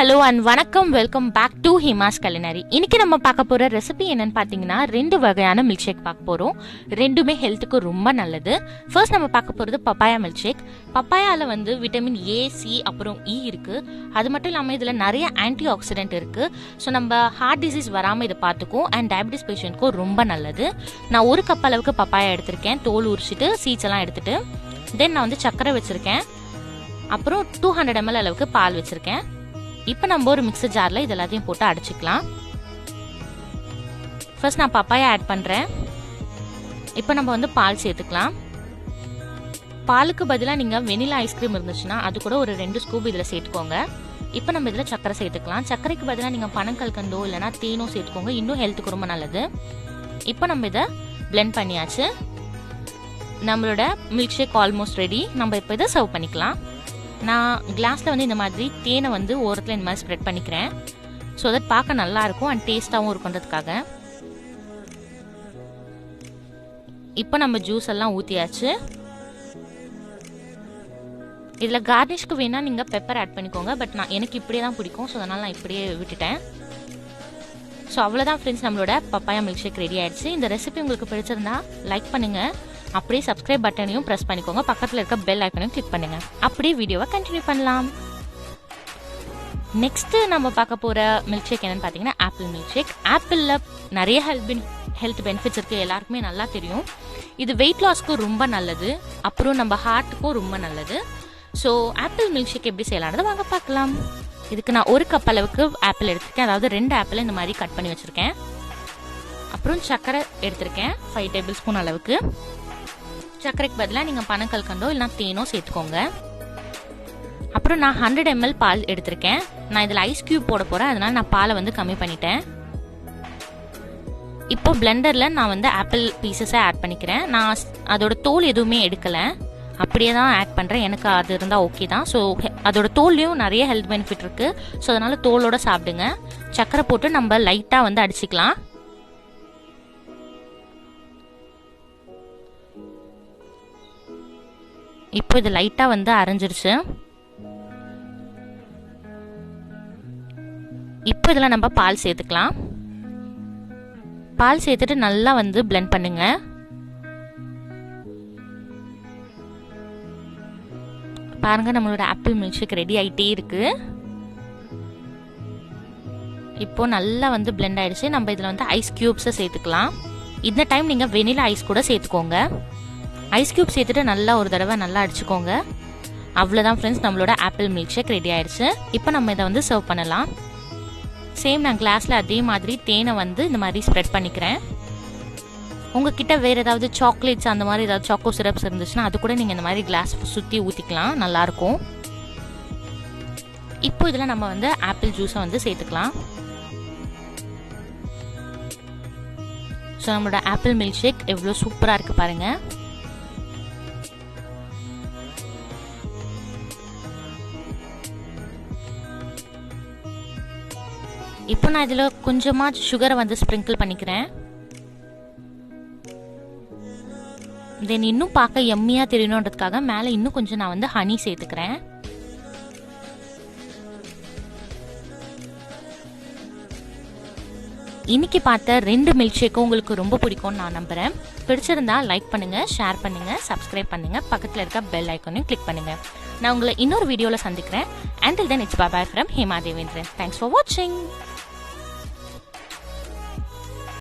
hello and வணக்கம், welcome back to Hima's culinary. இன்னைக்கு நம்ம பார்க்க போற ரெசிபி என்னன்னு பாத்தீங்கன்னா ரெண்டு வகையான மில்க் ஷேக் பார்க்க போறோம். ரெண்டுமே ஹெல்த்துக்கு ரொம்ப நல்லது. ஃபர்ஸ்ட் நம்ம பார்க்க போறது பப்பாயா மில்க் ஷேக். பப்பாயால வந்து விட்டமின் ஏ, சி அப்புறம் இ இருக்கு. அது மட்டும் இல்லாம இதுல நிறைய ஆன்டிஆக்சிடென்ட் இருக்கு. ஸோ நம்ம ஹார்ட் டிசீஸ் வராம இதை பார்த்துக்கும் அண்ட் டயபிட்டிஸ் பேஷண்ட்க்கும் ரொம்ப நல்லது. நான் ஒரு கப் அளவுக்கு பப்பாயா எடுத்திருக்கேன். தோல் உரிச்சிட்டு சீட்ஸ் எல்லாம் எடுத்துட்டு தென் நான் வந்து சர்க்கரை வச்சிருக்கேன். அப்புறம் 200 ml அளவுக்கு பால் வச்சிருக்கேன். இப்போ நம்ம ஒரு மிக்சர் ஜாரில் இது எல்லாத்தையும் போட்டு அடிச்சுக்கலாம். ஃபர்ஸ்ட் நான் பப்பாயா ஆட் பண்ணுறேன். இப்போ நம்ம வந்து பால் சேர்த்துக்கலாம். பாலுக்கு பதிலாக நீங்கள் வெனிலா ஐஸ்கிரீம் இருந்துச்சுன்னா அது கூட ஒரு 2 ஸ்கூப் இதில் சேர்த்துக்கோங்க. இப்போ நம்ம இதில் சர்க்கரை சேர்த்துக்கலாம். சர்க்கரைக்கு பதிலாக நீங்கள் பனங்கல்கண்டோ இல்லைனா தேனோ சேர்த்துக்கோங்க. இன்னும் ஹெல்த்துக்கு ரொம்ப நல்லது. இப்போ நம்ம இதை பிளெண்ட் பண்ணியாச்சு. நம்மளோட மில்க் ஷேக் ஆல்மோஸ்ட் ரெடி. நம்ம இப்போ இதை சர்வ் பண்ணிக்கலாம். நான் கிளாஸில் வந்து இந்த மாதிரி தேனை வந்து ஓரத்தில் இந்த மாதிரி ஸ்ப்ரெட் பண்ணிக்கிறேன். ஸோ தட் பார்க்க நல்லா இருக்கும் அண்ட் டேஸ்ட்டாகவும் இருக்குன்றதுக்காக. இப்போ நம்ம ஜூஸ் எல்லாம் ஊற்றியாச்சு. இதில் கார்னிஷ்க்கு வேணால் நீங்கள் பெப்பர் ஆட் பண்ணிக்கோங்க. பட் எனக்கு இப்படியே தான் பிடிக்கும். ஸோ அதனால் நான் இப்படியே விட்டுட்டேன். ஸோ அவ்வளோதான் ஃப்ரெண்ட்ஸ், நம்மளோட பப்பாயா மில்க் ஷேக் ரெடி ஆயிடுச்சு. இந்த ரெசிபி உங்களுக்கு பிடிச்சிருந்தா லைக் பண்ணுங்கள். அப்படியே சப்ஸ்கிரைப் பட்டனையும் ப்ரெஸ் பண்ணிக்கோங்க. பக்கத்தில் இருக்க பெல் ஐக்கனையும் கிளிக் பண்ணுங்க. அப்படியே வீடியோவை கண்டினியூ பண்ணலாம். நெக்ஸ்ட் நம்ம பார்க்க போற மில்க் ஷேக் என்னன்னு பார்த்தீங்கன்னா ஆப்பிள் மில்க் ஷேக். ஆப்பிளில் நிறைய ஹெல்த் பெனிஃபிட்ஸ் இருக்கு, எல்லாருக்குமே நல்லா தெரியும். இது வெயிட் லாஸ்க்கு ரொம்ப நல்லது, அப்புறம் நம்ம ஹார்ட்டுக்கும் ரொம்ப நல்லது. ஸோ ஆப்பிள் மில்க் ஷேக் எப்படி செய்யலாம்னு வாங்க பார்க்கலாம். இதுக்கு நான் ஒரு கப் அளவுக்கு ஆப்பிள் எடுத்திருக்கேன். அதாவது 2 ஆப்பிள் இந்த மாதிரி கட் பண்ணி வச்சிருக்கேன். அப்புறம் சர்க்கரை எடுத்திருக்கேன் 5 டேபிள் ஸ்பூன் அளவுக்கு. சர்க்கரைக்கு பதிலாக நீங்கள் பனங்கல்கண்டோ இல்லைனா தேனோ சேர்த்துக்கோங்க. அப்புறம் நான் 100 ml பால் எடுத்திருக்கேன். நான் இதில் ஐஸ் கியூப் போட போகிறேன், அதனால் நான் பாலை வந்து கம்மி பண்ணிட்டேன். இப்போ பிளெண்டரில் நான் வந்து ஆப்பிள் பீசஸை ஆட் பண்ணிக்கிறேன். நான் அதோட தோல் எதுவுமே எடுக்கலை, அப்படியே தான் ஆட் பண்ணுறேன். எனக்கு அது இருந்தால் ஓகே தான். ஸோ அதோட தோல்லையும் நிறைய ஹெல்த் பெனிஃபிட் இருக்குது. ஸோ அதனால் தோலோட சாப்பிடுங்க. சர்க்கரை போட்டு நம்ம லைட்டாக வந்து அடிச்சிக்கலாம். இப்போ இது லைட்டா வந்து அரைஞ்சிருச்சு. இப்போ இதில் நம்ம பால் சேர்த்துக்கலாம். பால் சேர்த்துட்டு நல்லா வந்து பிளெண்ட் பண்ணுங்க. பாருங்க, நம்மளோட ஆப்பிள் மில்க் ஷேக் ரெடி ஆயிட்டே இருக்கு. இப்போ நல்லா வந்து பிளெண்ட் ஆயிடுச்சு. நம்ம இதில் வந்து ஐஸ் கியூப்ஸை சேர்த்துக்கலாம். இந்த டைம் நீங்கள் வெனிலா ஐஸ் கூட சேர்த்துக்கோங்க. ஐஸ் கியூப் சேர்த்துட்டு நல்லா ஒரு தடவை நல்லா அடிச்சுக்கோங்க. அவ்வளோதான் ஃப்ரெண்ட்ஸ், நம்மளோட ஆப்பிள் மில்க் ஷேக் ரெடி ஆயிடுச்சு. இப்போ நம்ம இதை வந்து சர்வ் பண்ணலாம். சேம் நான் கிளாஸில் அதே மாதிரி தேனை வந்து இந்த மாதிரி ஸ்ப்ரெட் பண்ணிக்கிறேன். உங்ககிட்ட வேறு ஏதாவது சாக்லேட்ஸ் அந்த மாதிரி ஏதாவது சாக்கோ சிரப்ஸ் இருந்துச்சுன்னா அது கூட நீங்கள் இந்த மாதிரி கிளாஸ் சுற்றி ஊற்றிக்கலாம், நல்லாயிருக்கும். இப்போ இதில் நம்ம வந்து ஆப்பிள் ஜூஸை வந்து சேர்த்துக்கலாம். ஸோ நம்மளோட ஆப்பிள் மில்க் ஷேக் எவ்வளோ சூப்பராக இருக்குது பாருங்கள். இப்போ நான் இதில் கொஞ்சமாக சுகரை வந்து ஸ்ப்ரிங்கிள் பண்ணிக்கிறேன். தென் இன்னும் பார்க்க எம்மியாக தெரியணுன்றதுக்காக மேலே இன்னும் கொஞ்சம் நான் வந்து ஹனி சேர்த்துக்கிறேன். இன்னைக்கு பார்த்த 2 மில்க் ஷேக்கும் உங்களுக்கு ரொம்ப பிடிக்கும்னு நான் நம்புகிறேன். பிடிச்சிருந்தா லைக் பண்ணுங்கள், ஷேர் பண்ணுங்கள், சப்ஸ்கிரைப் பண்ணுங்கள், பக்கத்தில் இருக்க பெல் ஐக்கனையும் கிளிக் பண்ணுங்கள். நான் உங்களை இன்னொரு வீடியோவில் சந்திக்கிறேன். Until then, it's bye-bye from Hema Devendran. Thanks for watching.